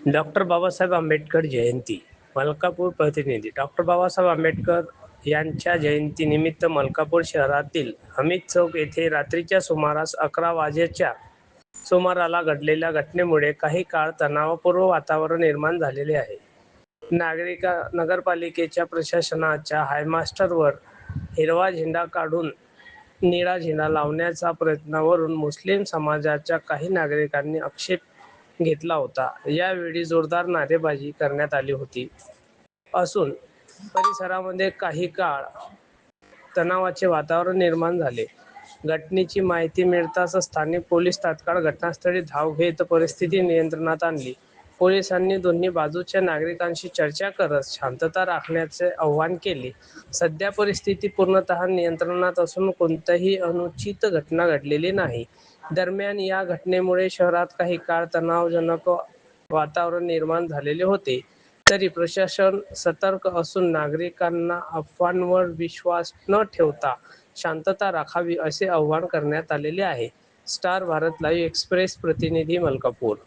Doctor Babasaheb Ambedkar जयंती. मलकापूर प्रतिनिधी. Doctor Babasaheb Ambedkar यांच्या जयंतीनिमित्त मलकापूर शहरातील हमीद चौक येथे रात्रीच्या सुमारास 11 वाजेच्या सुमाराला घडलेल्या घटनेमुळे काही काळ तणावपूर्ण वातावरण निर्माण झालेले आहे. नगरपालिकेच्या प्रशासनाच्या हायमास्टरवर हिरवा झेंडा काढून निळा झेंडा लावण्याच्या प्रयत्नावरून मुस्लिम समाजाच्या काही नागरिकांनी आक्षेप घेतला होता. यावेळी जोरदार नारेबाजी करण्यात आली होती असून परिसरामध्ये काही काळ तणावाचे वातावरण निर्माण झाले. घटनेची माहिती मिळताच स्थानिक पोलीस तात्काळ घटनास्थळी धाव घेत परिस्थिती नियंत्रणात आणली. पोलिसांनी दोन्ही बाजूच्या नागरिकांशी चर्चा करत शांतता राखण्याचे आवाहन केले. सध्या परिस्थिती पूर्णतः नियंत्रणात असून कोणतीही अनुचित घटना घडलेली नाही. दरम्यान या घटनेमुळे शहरात काही काळ तणावजनक वातावरण निर्माण झालेले होते. तरी प्रशासन सतर्क असून नागरिकांना अफवांवर विश्वास न ठेवता शांतता राखावी असे आवाहन करण्यात आलेले आहे. स्टार भारत लाईव्ह एक्सप्रेस प्रतिनिधी, मलकापूर.